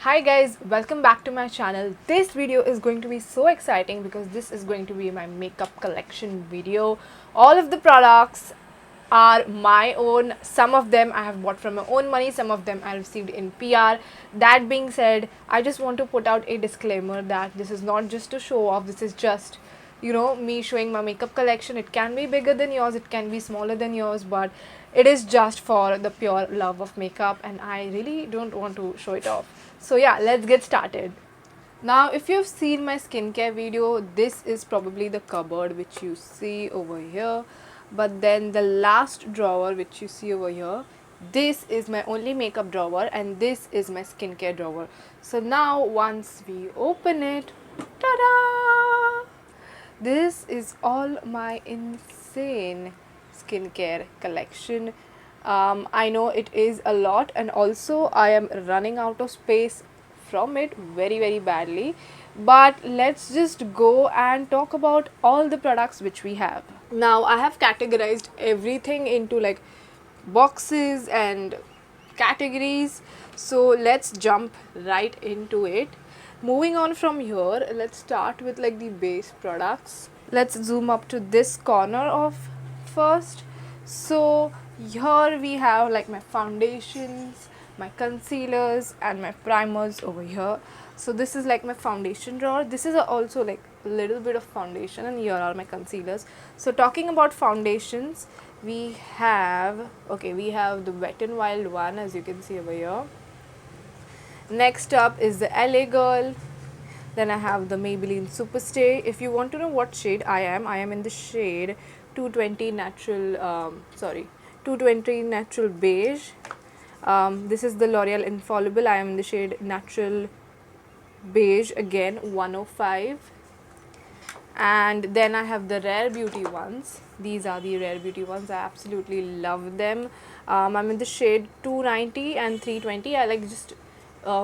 Hi guys, welcome back to my channel. This video is going to be so exciting because this is going to be my makeup collection video. All of the products are my own. Some of them I have bought from my own money, some of them I received in PR. That being said, I just want to put out a disclaimer that this is not just to show off, this is just me showing my makeup collection. It can be bigger than yours, it can be smaller than yours, but it is just for the pure love of makeup and I really don't want to show it off. So yeah, let's get started. Now, if you've seen my skincare video, this is probably the cupboard which you see over here. But then the last drawer which you see over here, this is my only makeup drawer and this is my skincare drawer. So now once we open it, ta-da! This is all my insane skincare collection. I know it is a lot and also I am running out of space from it very badly, but let's just go and talk about all the products which we have. Now I have categorized everything into like boxes and categories, so let's jump right into it. Moving on from here, let's start with like the base products. Let's zoom up to this corner of first. So here we have like my foundations, my concealers and my primers over here. So this is like my foundation drawer. This is also like a little bit of foundation and here are my concealers. So talking about foundations, we have the Wet n Wild one, as you can see over here. Next up is the LA Girl. Then I have the Maybelline Superstay. If you want to know what shade I am in the shade 220 natural beige. This is the L'Oreal Infallible. I am in the shade natural beige, again 105. And then I have the Rare Beauty ones. These are the Rare Beauty ones. I absolutely love them. I'm in the shade 290 and 320. I like just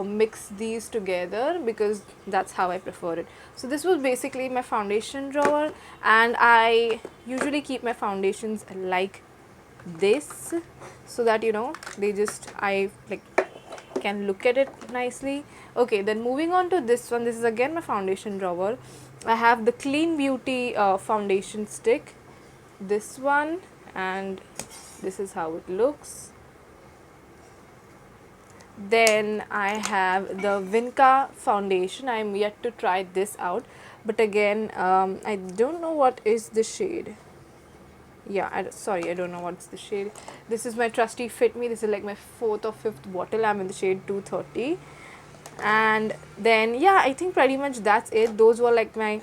mix these together because that's how I prefer it. So this was basically my foundation drawer, and I usually keep my foundations like this so that I like can look at it nicely. Okay, then moving on to this one. This is again my foundation drawer. I have the Clean Beauty foundation stick, this one, and this is how it looks. Then I have the Vinca foundation. I am yet to try this out, but again I don't know what is the shade. I don't know what's the shade. This is my trusty Fit Me. This is like my 4th or 5th bottle. I'm in the shade 230. And then I think pretty much that's it. Those were like my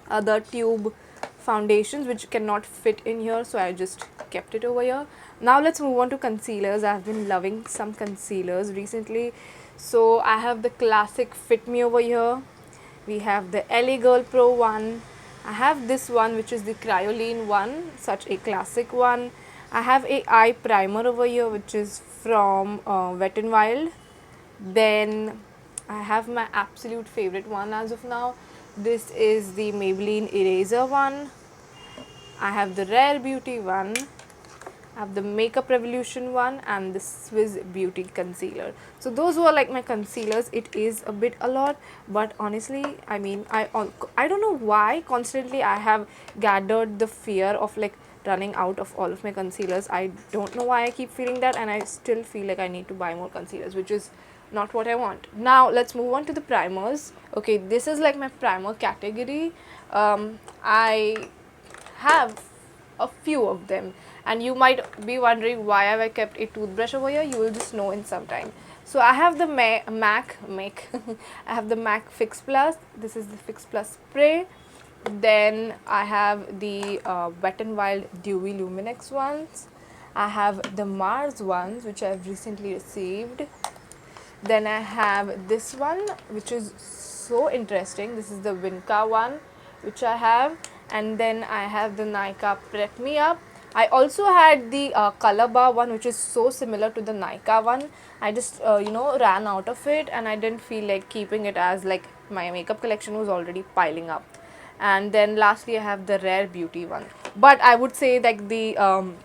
other tube foundations which cannot fit in here, so I just kept it over here. Now let's move on to concealers. I've been loving some concealers recently. So I have the classic Fit Me over here. We have the LA Girl Pro one. I have this one which is the Cryoline one, such a classic one. I have a eye primer over here which is from Wet n Wild. Then I have my absolute favorite one as of now. This is the Maybelline Eraser one. I have the Rare Beauty one. I have the Makeup Revolution one and the Swiss Beauty concealer. So those were like my concealers. It is a bit a lot, but honestly, I mean, I don't know why constantly I have gathered the fear of like running out of all of my concealers. I don't know why I keep feeling that, and I still feel like I need to buy more concealers, which is not what I want. Now let's move on to the primers. Okay, this is like my primer category. I have a few of them, and you might be wondering why have I kept a toothbrush over here. You will just know in some time. So I have the MAC I have the MAC Fix Plus. This is the Fix Plus spray. Then I have the Wet n Wild Dewy Luminex ones. I have the Mars ones which I have recently received. Then I have this one which is so interesting. This is the Vinca one which I have. And then I have the Nykaa Prep Me Up. I also had the Color Bar one which is so similar to the Nykaa one. I just ran out of it and I didn't feel like keeping it, as like my makeup collection was already piling up. And then lastly I have the Rare Beauty one. But I would say like the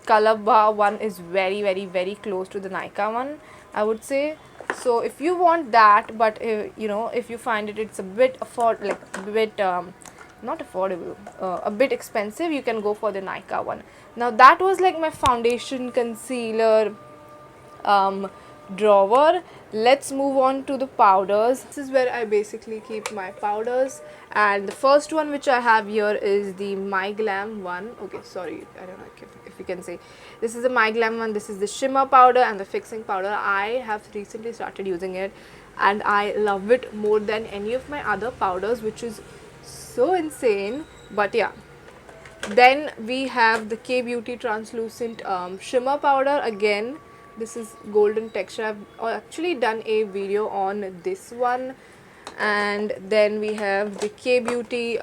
Color Bar one is very close to the Nykaa one, I would say. So if you want that, but you know, if you find it's a bit not affordable, a bit expensive, you can go for the Nykaa one. Now that was like my foundation, concealer, um, drawer. Let's move on to the powders. This is where I basically keep my powders, and the first one which I have here is the My Glam one. Okay, sorry, I don't know if you can say. This is the My Glam one. This is the shimmer powder and the fixing powder. I have recently started using it and I love it more than any of my other powders, which is so insane. But yeah, then we have the K Beauty translucent shimmer powder. Again, this is golden texture. I've actually done a video on this one. And then we have the K Beauty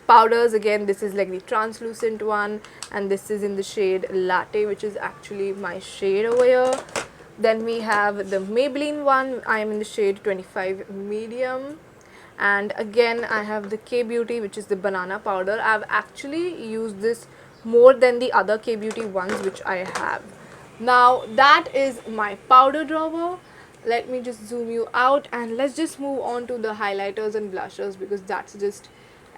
powders. Again, this is like the translucent one, and this is in the shade Latte, which is actually my shade over here. Then we have the Maybelline one. I am in the shade 25 medium. And again, I have the K Beauty, which is the banana powder. I've actually used this more than the other K Beauty ones which I have. Now that is my powder drawer. Let me just zoom you out and let's just move on to the highlighters and blushers, because that's just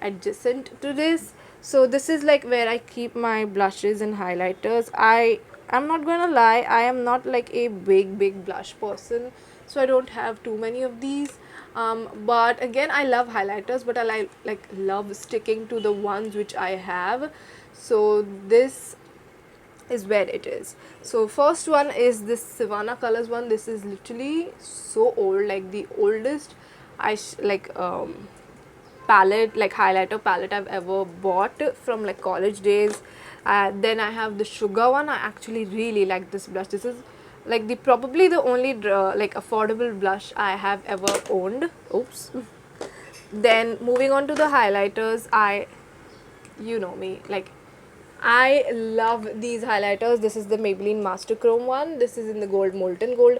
adjacent to this. So this is like where I keep my blushes and highlighters. I'm not gonna lie, I am not like a big blush person, so I don't have too many of these. But again, I love highlighters, but I love sticking to the ones which I have. So this is where it is. So first one is this Savannah Colors one. This is literally so old, like the oldest palette, like highlighter palette I've ever bought from like college days. Then I have the Sugar one. I actually really like this blush. This is like probably the only like affordable blush I have ever owned. Oops. Then moving on to the highlighters, you know me, like I love these highlighters. This is the Maybelline Master Chrome one. This is in the gold, molten gold.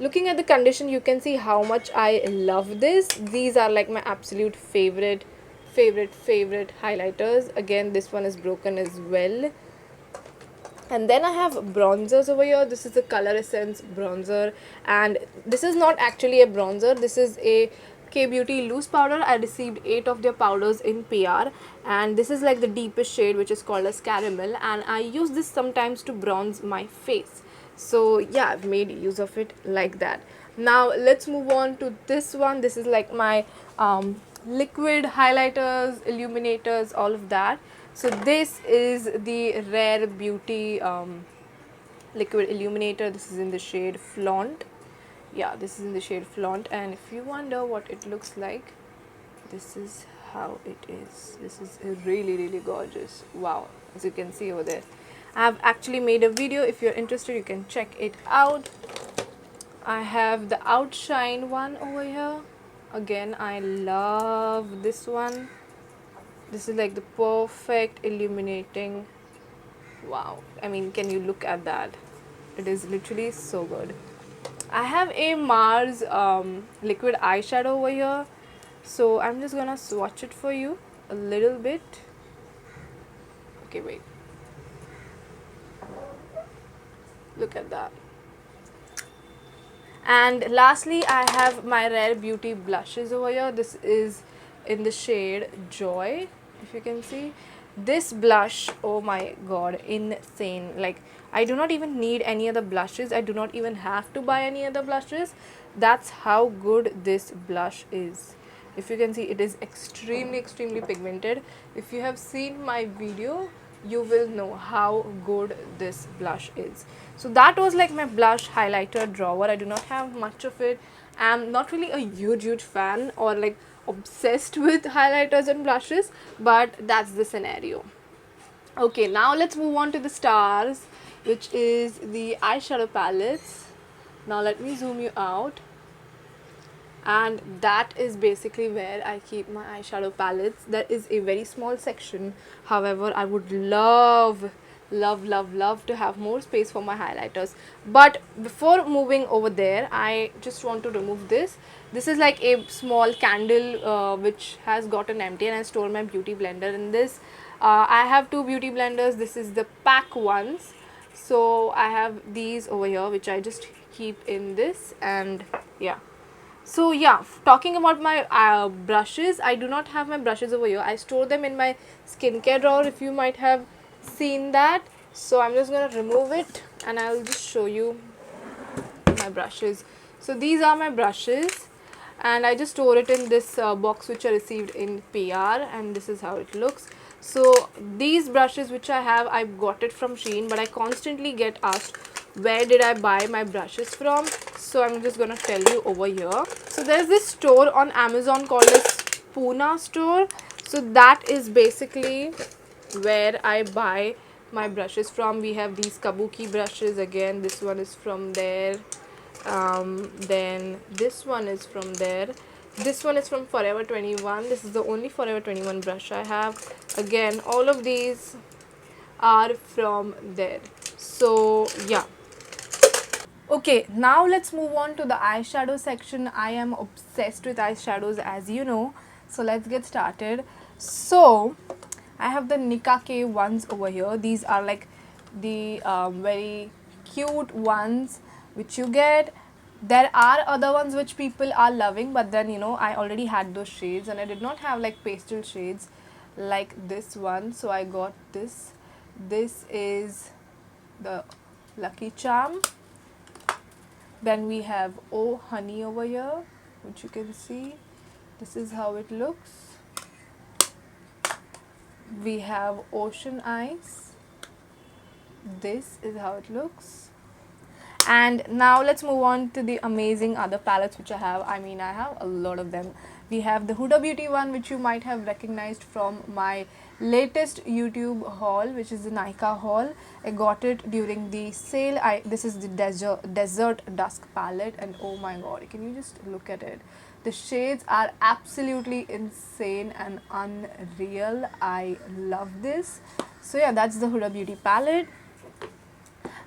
Looking at the condition, you can see how much I love this. These are like my absolute favorite highlighters. Again, this one is broken as well. And then I have bronzers over here. This is the Color Essence bronzer, and this is not actually a bronzer. This is a K Beauty loose powder. I received 8 of their powders in PR, and this is like the deepest shade, which is called as caramel, and I use this sometimes to bronze my face. So yeah, I've made use of it like that. Now let's move on to this one. This is like my liquid highlighters, illuminators, all of that. So this is the Rare Beauty liquid illuminator. This is in the shade Flaunt. Yeah, this is in the shade Flaunt, and if you wonder what it looks like, this is how it is. This is really gorgeous. Wow, as you can see over there. I have actually made a video. If you're interested, you can check it out. I have the Outshine one over here. Again, I love this one. This is like the perfect illuminating. Wow, I mean, can you look at that? It is literally so good. I have a Mars liquid eyeshadow over here, so I'm just gonna swatch it for you a little bit. Okay, wait, look at that. And lastly, I have my Rare Beauty blushes over here. This is in the shade Joy, if you can see. This blush, oh my god, insane. Like, I do not even need any other blushes. I do not even have to buy any other blushes. That's how good this blush is. If you can see, it is extremely pigmented. If you have seen my video, you will know how good this blush is. So that was like my blush highlighter drawer. I do not have much of it. I'm not really a huge fan or like obsessed with highlighters and blushes, but that's the scenario. Okay, now let's move on to the stars, which is the eyeshadow palettes. Now let me zoom you out, and that is basically where I keep my eyeshadow palettes. That is a very small section. However, I would love to have more space for my highlighters. But before moving over there, I just want to remove this. This is like a small candle which has gotten empty, and I store my beauty blender in this. I have 2 beauty blenders. This is the pack ones, So I have these over here which I just keep in this, and yeah. So yeah, talking about my brushes, I do not have my brushes over here. I store them in my skincare drawer, if you might have seen that. So I'm just gonna remove it and I will just show you my brushes. So these are my brushes, and I just store it in this box which I received in PR, and this is how it looks. So these brushes which I have, I got it from Shein, but I constantly get asked where did I buy my brushes from. So I'm just gonna tell you over here. So there's this store on Amazon called as Puna store. So that is basically where I buy my brushes from. We have these kabuki brushes, again this one is from there, then this one is from there, this one is from Forever 21. This is the only Forever 21 brush I have. Again, all of these are from there. So yeah. Okay, now let's move on to the eyeshadow section. I am obsessed with eyeshadows, as you know. So let's get started. So I have the Nika K ones over here. These are like the very cute ones which you get. There are other ones which people are loving, but then you know I already had those shades and I did not have like pastel shades like this one. So I got this. This is the Lucky Charm. Then we have Oh Honey over here, which you can see. This is how it looks. We have Ocean Eyes. This is how it looks. And now let's move on to the amazing other palettes which I have. I mean, I have a lot of them. We have the Huda Beauty one, which you might have recognized from my latest YouTube haul, which is the Nika haul. I got it during the sale. This is the desert Dusk palette, and oh my god, can you just look at it? The shades are absolutely insane and unreal. I love this. So yeah, that's the Huda Beauty palette.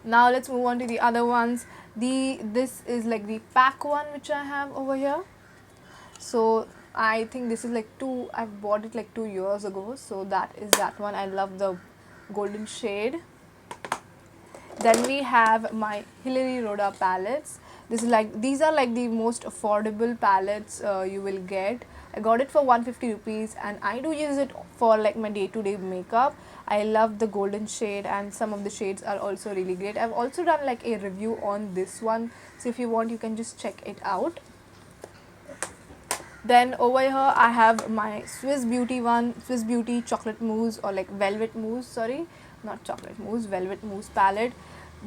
Now let's move on to the other ones. This is like the pack one which I have over here. So I think this is like I've bought it like 2 years ago. So that is that one. I love the golden shade. Then we have my Hilary Rhoda palettes. These are like the most affordable palettes you will get. I got it for 150 rupees and I do use it for like my day-to-day makeup. I love the golden shade and some of the shades are also really great. I've also done like a review on this one, so if you want you can just check it out. Then over here I have my Swiss Beauty chocolate mousse, or like velvet mousse, sorry, not chocolate mousse, velvet mousse palette.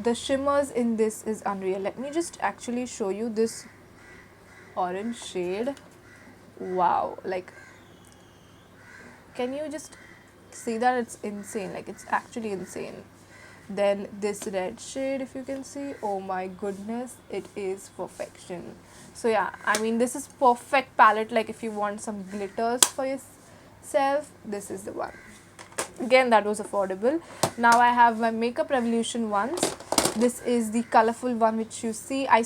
The shimmers in this is unreal. Let me just actually show you this orange shade. Wow, like, can you just see that? It's insane, like it's actually insane. Then this red shade, if you can see, oh my goodness, it is perfection. So yeah, I mean this is perfect palette, like if you want some glitters for yourself, this is the one. Again, that was affordable. Now I have my Makeup Revolution ones. This is the colorful one which you see. I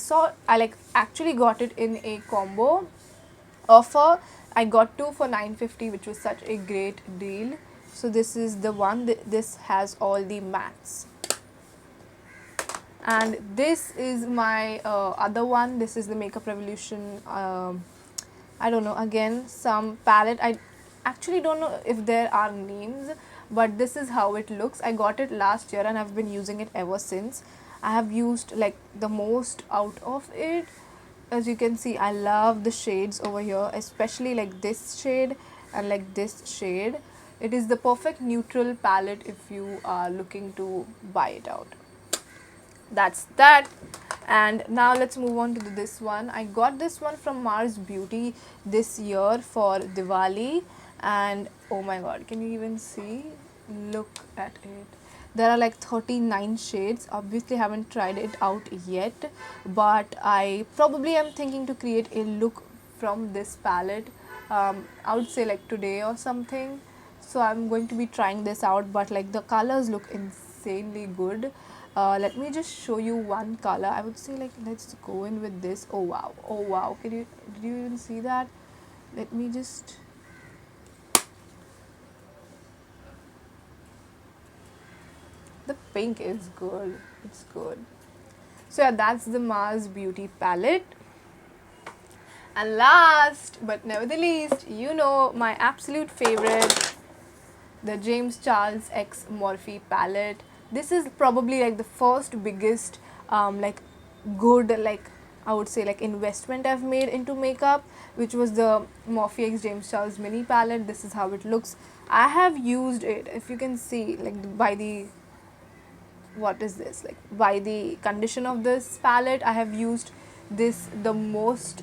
like actually got it in a combo offer. I got two for 950, which was such a great deal. So this is the one. This has all the mattes. And this is my other one. This is the Makeup Revolution. I don't know, again some palette. I actually don't know if there are names, but this is how it looks. I got it last year and I've been using it ever since. I have used like the most out of it. As you can see, I love the shades over here, especially like this shade and like this shade. It is the perfect neutral palette if you are looking to buy it out. That's that. And now let's move on to this one. I got this one from Mars Beauty this year for Diwali, and oh my god, can you even see? Look at it. There are like 39 shades. Obviously haven't tried it out yet, but I probably am thinking to create a look from this palette. I would say like today or something. So I'm going to be trying this out, but like the colors look insanely good. Let me just show you one color. I would say like let's go in with this. Oh wow, oh wow, did you even see that? Let me just, the pink is good. It's good. So yeah, that's the Mars Beauty palette. And last but never the least, you know, my absolute favorite, the James Charles X Morphe palette. This is probably like the first biggest like good, like I would say, like investment I've made into makeup, which was the Morphe X James Charles mini palette. This is how it looks. I have used it, if you can see, like by the, what is this, like by the condition of this palette, I have used this the most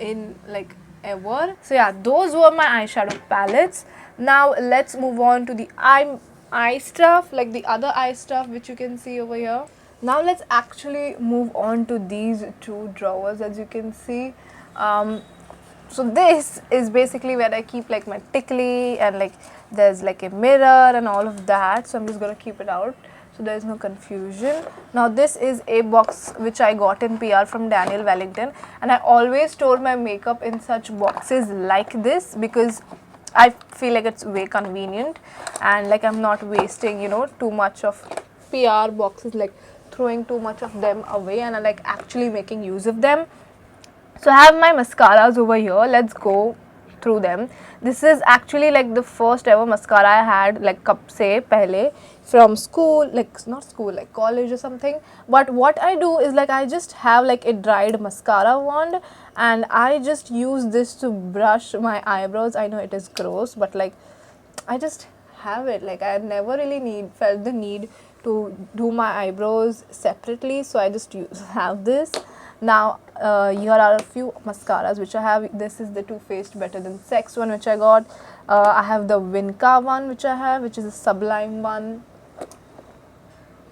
in like ever. So yeah, those were my eyeshadow palettes. Now let's move on to the eye stuff, like the other eye stuff which you can see over here. Now let's actually move on to these two drawers. As you can see, so this is basically where I keep like my tickly, and like there's like a mirror and all of that, so I'm just gonna keep it out so there is no confusion. Now this is a box which I got in PR from Daniel Wellington, and I always store my makeup in such boxes like this because I feel like it's way convenient, and like I'm not wasting, you know, too much of PR boxes, like throwing too much of them away, and I like actually making use of them. So I have my mascaras over here. Let's go through them. This is actually like the first ever mascara I had, like kab se pehle, from school, like not school, like college or something. But what I do is like I just have like a dried mascara wand, and I just use this to brush my eyebrows. I know it is gross, but like I just have it. Like I never really felt the need to do my eyebrows separately, so I just have this. Now here are a few mascaras which I have. This is the Too Faced Better Than Sex one which I got. I have the Vinca one which I have, which is a sublime one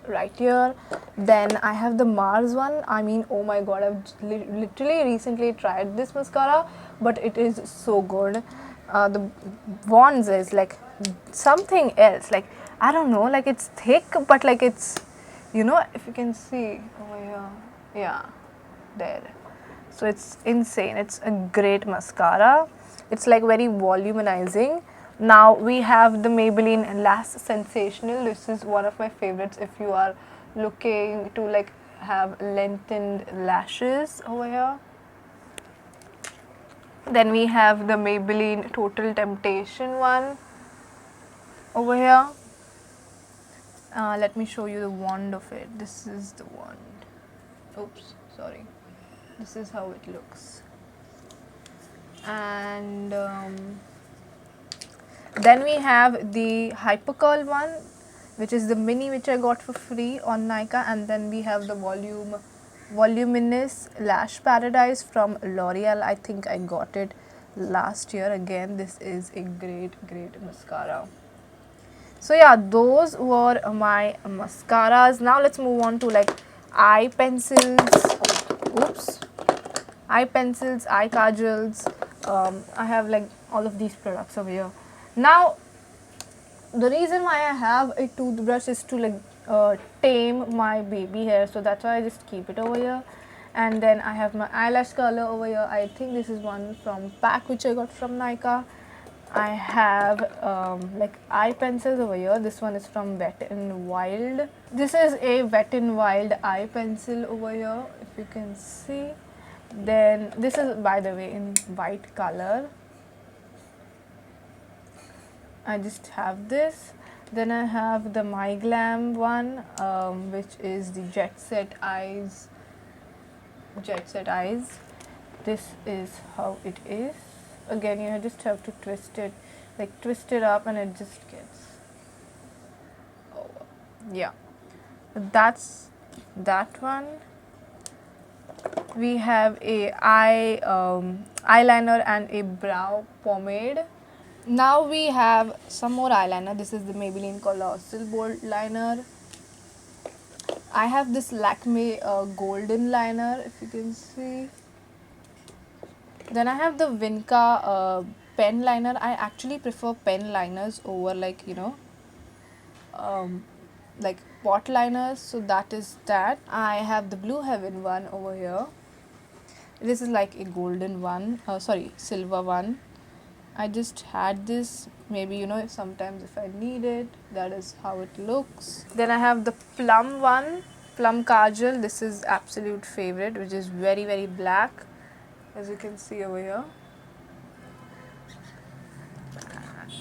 right here. Then I have the Mars one. I mean, oh my god, I've literally recently tried this mascara, but it is so good. The wands is like something else, like I don't know, like it's thick, but like it's, you know, if you can see over here, yeah, there. So it's insane. It's a great mascara. It's like very volumizing. Now we have the Maybelline Lash Sensational. This is one of my favorites if you are looking to like have lengthened lashes over here. Then we have the Maybelline Total Temptation one over here. Let me show you the wand of it. This is the wand. Oops, sorry. This is how it looks. And then we have the Hypercurl one, which is the mini which I got for free on Nykaa. And then we have the Voluminous Lash Paradise from L'Oreal. I think I got it last year. Again, this is a great mascara. So yeah, those were my mascaras. Now let's move on to like eye pencils. Oops. Eye pencils, eye kajals. I have like all of these products over here. Now the reason why I have a toothbrush is to like tame my baby hair, so that's why I just keep it over here. And then I have my eyelash curler over here. I think this is one from Pack which I got from Nykaa. I have like eye pencils over here. This one is from Wet n Wild. This is a Wet n Wild eye pencil over here, if you can see. Then this is, by the way, in white color. I just have this. Then I have the My Glam one, which is the Jet Set Eyes. This is how it is. Again, you just have to twist it, like twist it up, and it just gets over. Yeah, that's that one. We have a eyeliner and a brow pomade. Now we have some more eyeliner. This is the Maybelline Colossal Bold Liner. I have this Lakme golden liner, if you can see. Then I have the Vinca pen liner. I actually prefer pen liners over like, you know, like pot liners. So that is that. I have the Blue Heaven one over here. This is like a golden one, sorry, silver one. I just had this, maybe sometimes if I need it. That is how it looks. Then I have the plum one, plum kajal. This is absolute favorite, which is very very black, as you can see over here.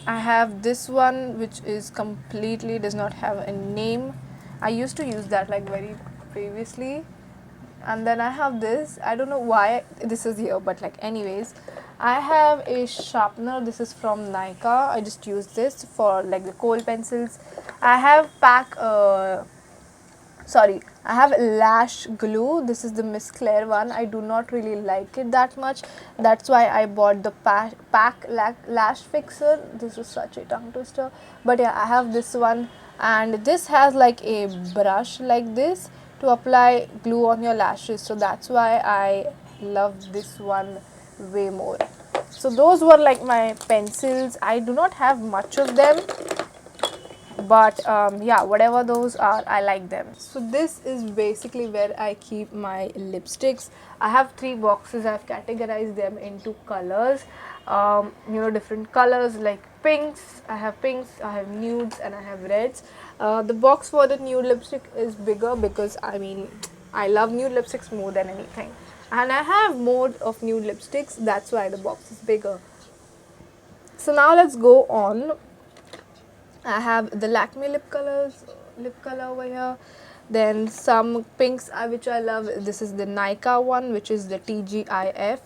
I have this one which is completely does not have a name. I used to use that like very previously. And then I have this, I don't know why this is here, but like anyways, I have a sharpener. This is from Nika. I just use this for like the kohl pencils. I have I have lash glue. This is the Miss Claire one. I do not really like it that much. That's why I bought the pack lash fixer. This is such a tongue twister. But yeah, I have this one, and this has like a brush like this to apply glue on your lashes. So that's why I love this one way more. So those were like my pencils. I do not have much of them, but yeah, whatever those are, I like them. So this is basically where I keep my lipsticks. I have 3 boxes. I've categorized them into colors, different colors like pinks. I have pinks, I have nudes, and I have reds. The box for the nude lipstick is bigger because I love nude lipsticks more than anything, and I have more of nude lipsticks. That's why the box is bigger. So now let's go on. I have the Lakme lip color over here. Then some pinks which I love. This is the Nika one, which is the TGIF,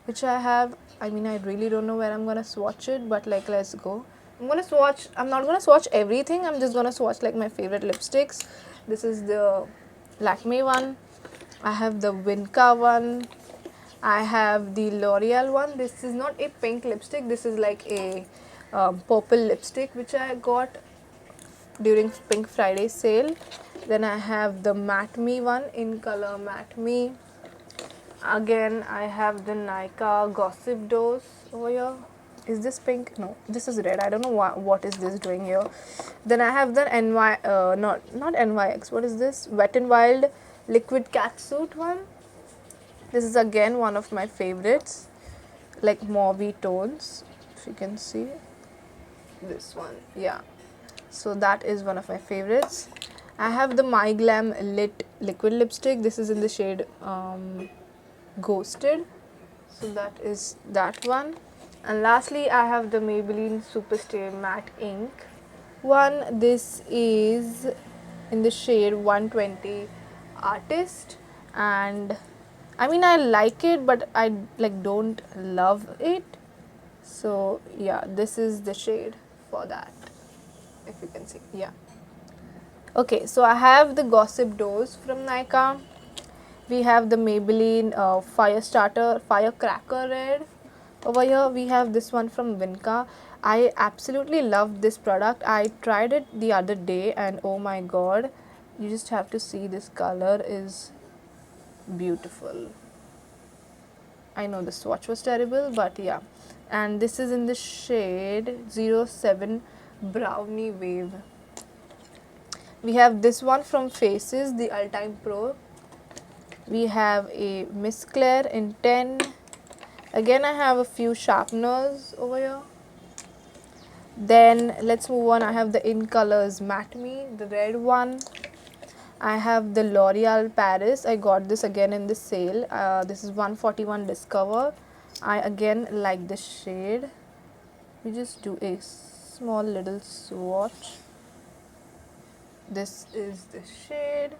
which I have. I really don't know where I'm gonna swatch it, but like let's go. I'm not gonna swatch everything. I'm just gonna swatch like my favorite lipsticks. This is the Lakme one. I have the Vinka one. I have the L'Oreal one. This is not a pink lipstick. This is like a purple lipstick which I got during Pink Friday sale. Then I have the Matte Me one in color Matte Me. Again, I have the Nika Gossip Dose over here. Is this pink? No, this is red. I don't know what is this doing here. Then I have the not NYX. What is this? Wet n Wild Liquid Catsuit one. This is again one of my favorites, like mauvey tones, if you can see. This one, yeah. So that is one of my favorites. I have the My Glam Lit Liquid Lipstick. This is in the shade Ghosted. So that is that one. And lastly, I have the Maybelline Superstay Matte Ink one. This is in the shade 120 Artist, and I like it, but I don't love it. So yeah, this is the shade for that, if you can see. Yeah. Okay, so I have the Gossip Dose from Nika. We have the Maybelline Firecracker Red. Over here we have this one from Vinka. I absolutely love this product. I tried it the other day and oh my god, you just have to see, this color is beautiful. I know the swatch was terrible, but yeah. And this is in the shade 07 Brownie Wave. We have this one from Faces, the All Time Pro. We have a Miss Claire in 10. Again, I have a few sharpeners over here. Then let's move on. I have the In Colors Matte Me, the red one. I have the L'Oreal Paris. I got this again in the sale. This is 141 Discover. I again like this shade. We just do a small little swatch. This is the shade.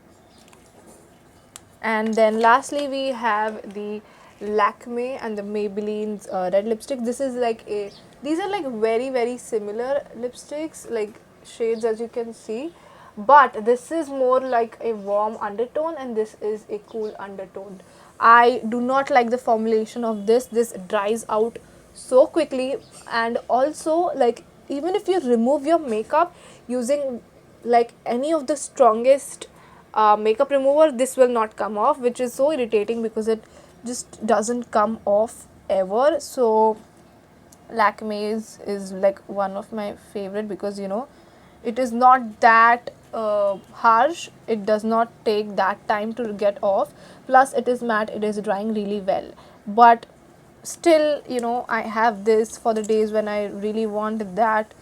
And then lastly we have the Lakme and the Maybelline's red lipstick. This is like these are like very very similar lipsticks, like shades as you can see, but this is more like a warm undertone and this is a cool undertone. I do not like the formulation of this. This dries out so quickly, and also like even if you remove your makeup using like any of the strongest makeup remover, this will not come off, which is so irritating because it just doesn't come off ever. So Lakme's is like one of my favorite because it is not that harsh, it does not take that time to get off, plus it is matte, it is drying really well. But still, you know, I have this for the days when I really want that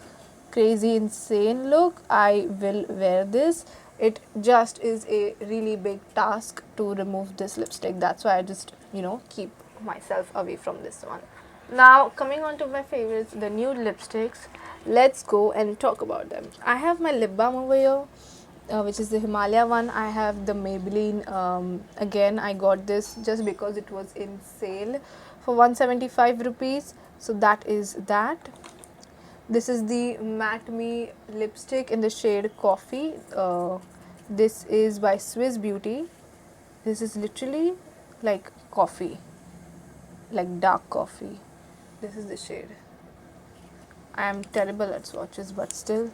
crazy insane look. I will wear this. It just is a really big task to remove this lipstick. That's why I just, you know, keep myself away from this one. Now coming on to my favorites, the nude lipsticks. Let's go and talk about them. I have my lip balm over here, which is the Himalaya one. I have the Maybelline. Again, I got this just because it was in sale for 175 rupees. So that is that. This is the Matte Me lipstick in the shade Coffee. This is by Swiss Beauty. This is literally like coffee, like dark coffee. This is the shade. I am terrible at swatches, but still.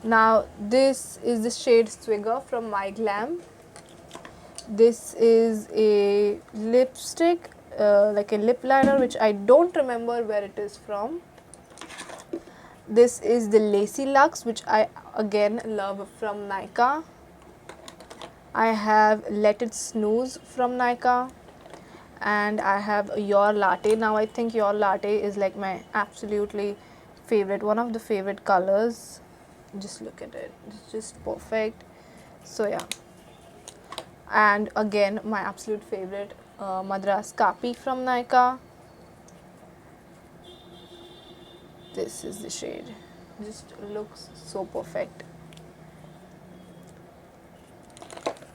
Now this is the shade Swigger from My Glam. This is a lipstick, like a lip liner, which I don't remember where it is from. This is the Lacy Luxe, which I again love from Nykaa. I have Let It Snooze from Nykaa, and I have Your Latte. Now I think Your Latte is like my absolutely favorite, one of the favorite colors. Just look at it, it's just perfect. So yeah, and again my absolute favorite, Madras Kapi from Nykaa. This is the shade, just looks so perfect.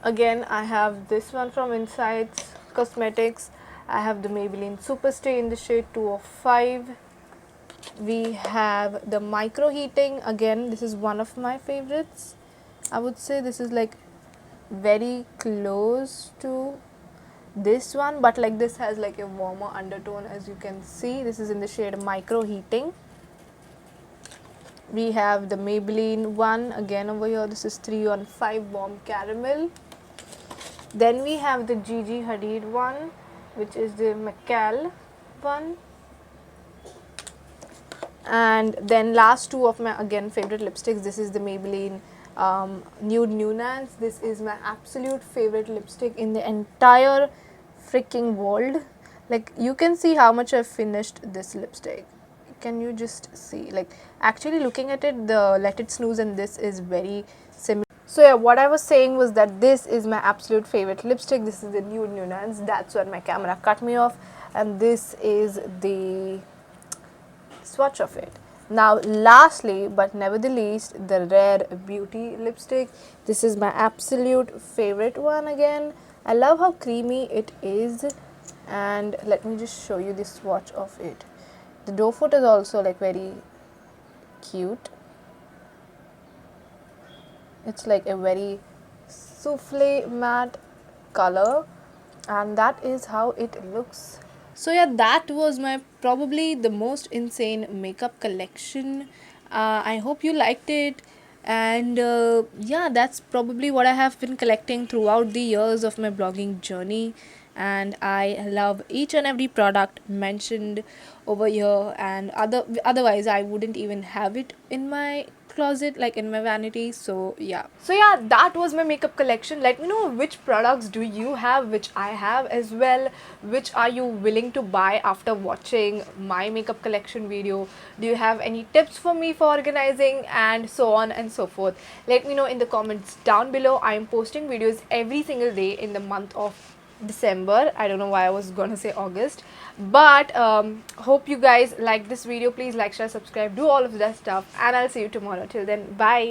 Again, I have this one from Insights Cosmetics. I have the Maybelline Superstay in the shade 205. We have the Micro Heating. Again, this is one of my favorites. I would say this is like very close to this one, but like this has like a warmer undertone, as you can see. This is in the shade Micro Heating. We have the Maybelline one again over here. This is 315 Warm Caramel. Then we have the Gigi Hadid one, which is the Macal one. And then last two of my again favorite lipsticks. This is the Maybelline Nude Nuance. This is my absolute favorite lipstick in the entire freaking world. Like, you can see how much I've finished this lipstick. Can you just see? Like, actually looking at it, the Let It Snooze and this is very similar. So yeah, what I was saying was that this is my absolute favorite lipstick. This is the Nude Nuance. That's when my camera cut me off, and this is the swatch of it. Now lastly but never the least, the Rare Beauty lipstick. This is my absolute favorite one. Again, I love how creamy it is, and let me just show you the swatch of it. The doe foot is also like very cute. It's like a very souffle matte color, and that is how it looks. So yeah, that was my probably the most insane makeup collection. I hope you liked it, and yeah, that's probably what I have been collecting throughout the years of my blogging journey. And I love each and every product mentioned over here, and otherwise I wouldn't even have it in my closet, like in my vanity. So yeah, that was my makeup collection. Let me know which products do you have, which I have as well, which are you willing to buy after watching my makeup collection video. Do you have any tips for me for organizing, and so on and so forth? Let me know in the comments down below. I am posting videos every single day in the month of December. I don't know why I was gonna say August, but hope you guys like this video. Please like, share, subscribe, do all of that stuff, and I'll see you tomorrow. Till then, bye.